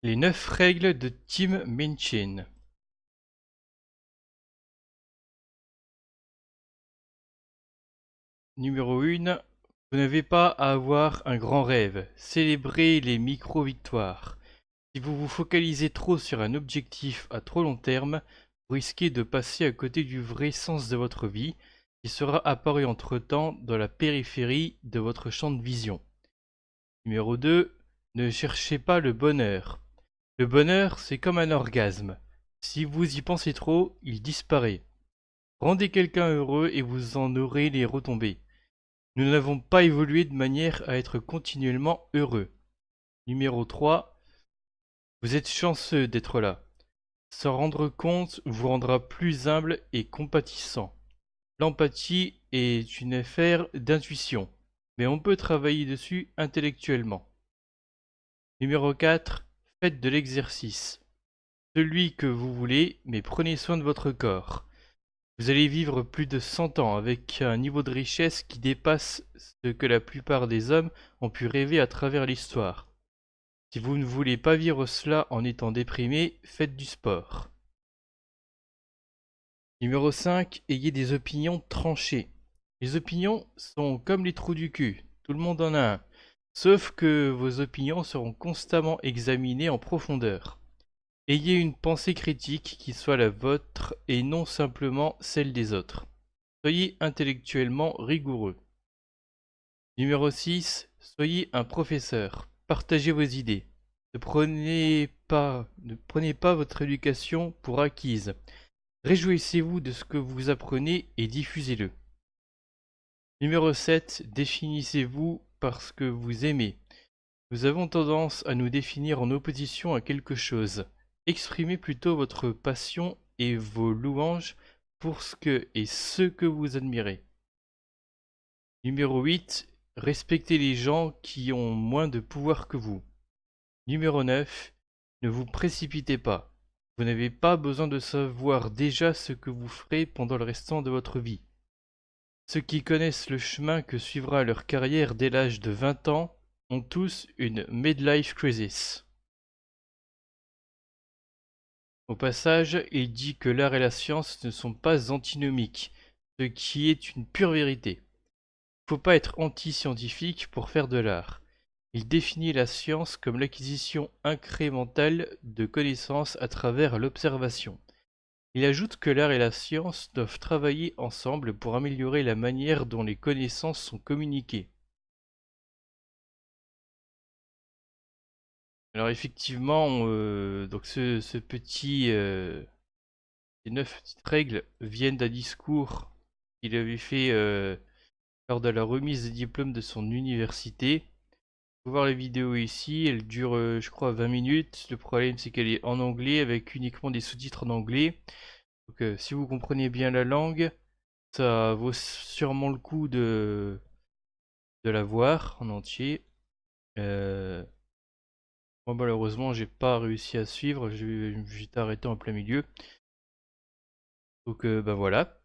Les 9 règles de Tim Minchin. Numéro 1. Vous n'avez pas à avoir un grand rêve. Célébrez les micro-victoires. Si vous vous focalisez trop sur un objectif à trop long terme, vous risquez de passer à côté du vrai sens de votre vie, qui sera apparu entre-temps dans la périphérie de votre champ de vision. Numéro 2. Ne cherchez pas le bonheur. Le bonheur, c'est comme un orgasme. Si vous y pensez trop, il disparaît. Rendez quelqu'un heureux et vous en aurez les retombées. Nous n'avons pas évolué de manière à être continuellement heureux. Numéro 3. Vous êtes chanceux d'être là. S'en rendre compte vous rendra plus humble et compatissant. L'empathie est une affaire d'intuition, mais on peut travailler dessus intellectuellement. Numéro 4. Faites de l'exercice. Celui que vous voulez, mais prenez soin de votre corps. Vous allez vivre plus de 100 ans avec un niveau de richesse qui dépasse ce que la plupart des hommes ont pu rêver à travers l'histoire. Si vous ne voulez pas vivre cela en étant déprimé, faites du sport. Numéro 5. Ayez des opinions tranchées. Les opinions sont comme les trous du cul, tout le monde en a un. Sauf que vos opinions seront constamment examinées en profondeur. Ayez une pensée critique qui soit la vôtre et non simplement celle des autres. Soyez intellectuellement rigoureux. Numéro 6. Soyez un professeur. Partagez vos idées. Ne prenez pas votre éducation pour acquise. Réjouissez-vous de ce que vous apprenez et diffusez-le. Numéro 7. Définissez-vous par ce que vous aimez. Nous avons tendance à nous définir en opposition à quelque chose. Exprimez plutôt votre passion et vos louanges pour ce que vous admirez. Numéro 8. Respectez les gens qui ont moins de pouvoir que vous. Numéro 9. Ne vous précipitez pas. Vous n'avez pas besoin de savoir déjà ce que vous ferez pendant le restant de votre vie. Ceux qui connaissent le chemin que suivra leur carrière dès l'âge de 20 ans ont tous une midlife crisis. Au passage, il dit que l'art et la science ne sont pas antinomiques, ce qui est une pure vérité. Faut pas être anti-scientifique pour faire de l'art. Il définit la science comme l'acquisition incrémentale de connaissances à travers l'observation. Il ajoute que l'art et la science doivent travailler ensemble pour améliorer la manière dont les connaissances sont communiquées. Alors effectivement, donc ces 9 petites règles viennent d'un discours qu'il avait fait lors de la remise des diplômes de son université. Vous pouvez voir la vidéo ici, elle dure je crois 20 minutes. Le problème c'est qu'elle est en anglais avec uniquement des sous-titres en anglais. Donc si vous comprenez bien la langue, ça vaut sûrement le coup de la voir en entier. Euh, Moi malheureusement j'ai pas réussi à suivre, j'étais arrêté en plein milieu. Donc bah voilà.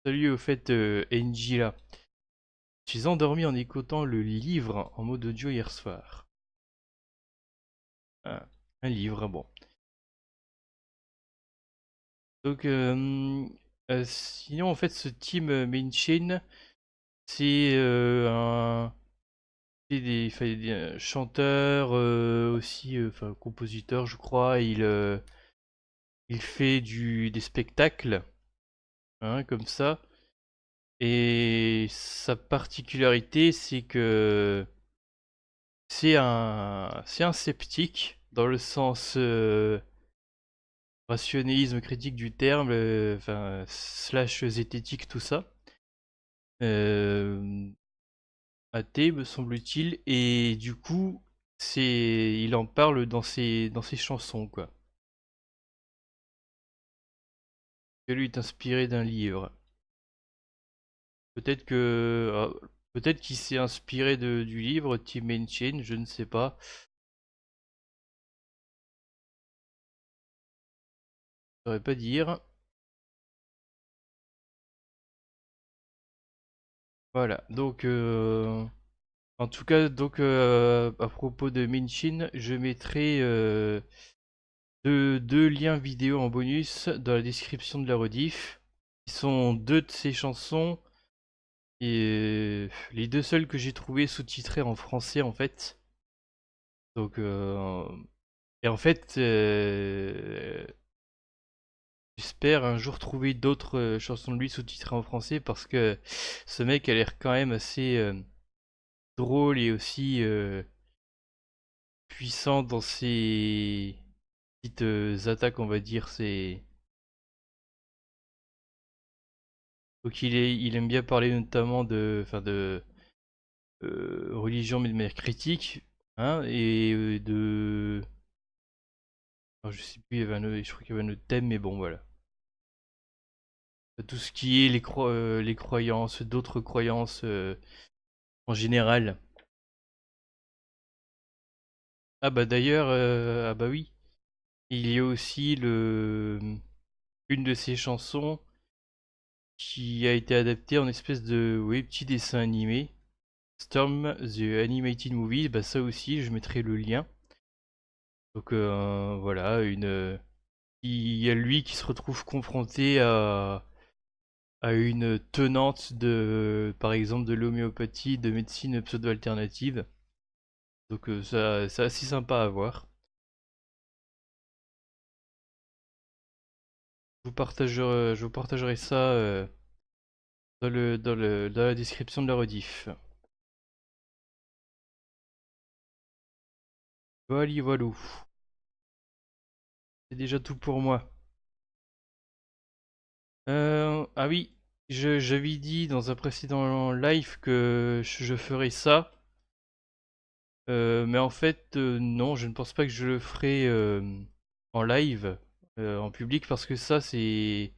Salut au fait Angela. Je suis endormi en écoutant le livre en mode audio hier soir. Ah, un livre, bon. Donc sinon en fait ce team Minchin, c'est un chanteur aussi, enfin compositeur je crois. Il fait des spectacles, hein, comme ça. Et sa particularité, c'est que c'est un sceptique dans le sens rationalisme critique du terme, enfin slash zététique, tout ça. Euh, Athée, me semble-t-il, et du coup, il en parle dans ses chansons, quoi. Que lui est inspiré d'un livre. Peut-être peut-être qu'il s'est inspiré du livre Tim Minchin, je ne sais pas. Je saurais pas dire. Voilà, donc En tout cas, donc à propos de Minchin, je mettrai deux liens vidéo en bonus dans la description de la rediff. Qui sont deux de ses chansons et les deux seules que j'ai trouvées sous-titrées en français en fait. Donc et en fait, j'espère un jour trouver d'autres chansons de lui sous-titrées en français parce que ce mec a l'air quand même assez drôle et aussi puissant dans ses petites attaques, on va dire. Donc il aime bien parler notamment de religion mais de manière critique, hein, et alors, je sais plus, je crois qu'il y avait un autre thème, mais bon voilà. Tout ce qui est les croyances, d'autres croyances en général. Ah bah d'ailleurs, ah bah oui, il y a aussi une de ses chansons qui a été adaptée en espèce de oui, petit dessin animé. Storm, The Animated Movie, bah ça aussi, je mettrai le lien. Donc voilà, il y a lui qui se retrouve confronté à une tenante par exemple, de l'homéopathie, de médecine pseudo-alternative. Donc ça, c'est assez sympa à voir. Je vous partagerai ça dans la description de la rediff. Voilà, voilà. C'est déjà tout pour moi. Ah oui, j'avais dit dans un précédent live que je ferais ça. Mais en fait, non, je ne pense pas que je le ferai en live, en public, parce que ça, c'est...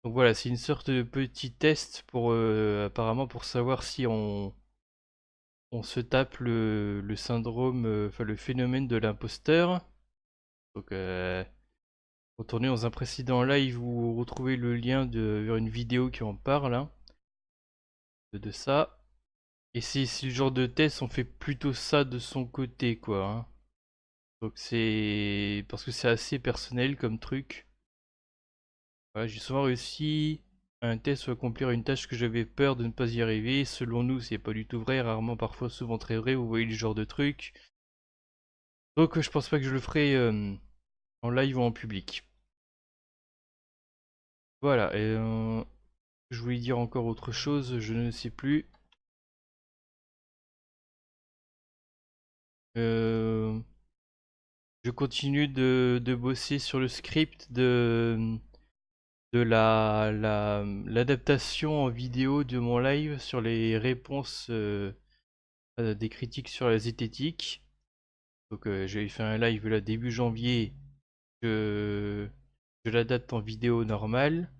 Donc voilà, c'est une sorte de petit test pour, apparemment, pour savoir si on se tape le syndrome, enfin le phénomène de l'imposteur. Donc, retournez dans un précédent live où vous retrouvez le lien vers une vidéo qui en parle, hein, de ça. Et c'est le genre de test, on fait plutôt ça de son côté, quoi, hein. Donc c'est parce que c'est assez personnel comme truc. Voilà, j'ai souvent réussi un test ou accomplir une tâche que j'avais peur de ne pas y arriver. Selon nous, c'est pas du tout vrai, rarement, parfois, souvent très vrai. Vous voyez le genre de truc. Donc je pense pas que je le ferai en live ou en public. Voilà, et je voulais dire encore autre chose, je ne sais plus. Euh, je continue de bosser sur le script de l'adaptation en vidéo de mon live sur les réponses des critiques sur la zététique. Donc j'avais fait un live là début janvier, que je l'adapte en vidéo normale.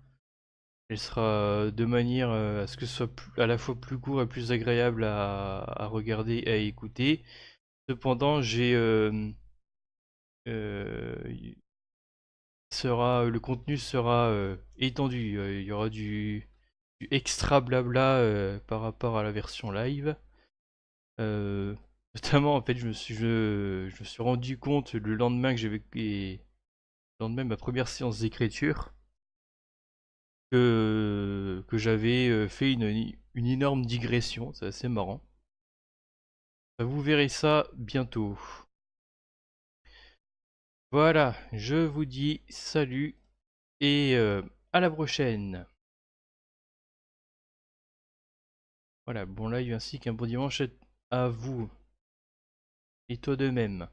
Elle sera de manière à ce que ce soit à la fois plus court et plus agréable à regarder et à écouter. Cependant, euh, le contenu sera étendu. Il y aura du extra blabla par rapport à la version live. Euh, Notamment, en fait, je me suis rendu compte le lendemain le lendemain de ma première séance d'écriture que j'avais fait une énorme digression. C'est assez marrant. Vous verrez ça bientôt. Voilà, je vous dis salut et à la prochaine. Voilà, bon live ainsi qu'un bon dimanche à vous et toi de même.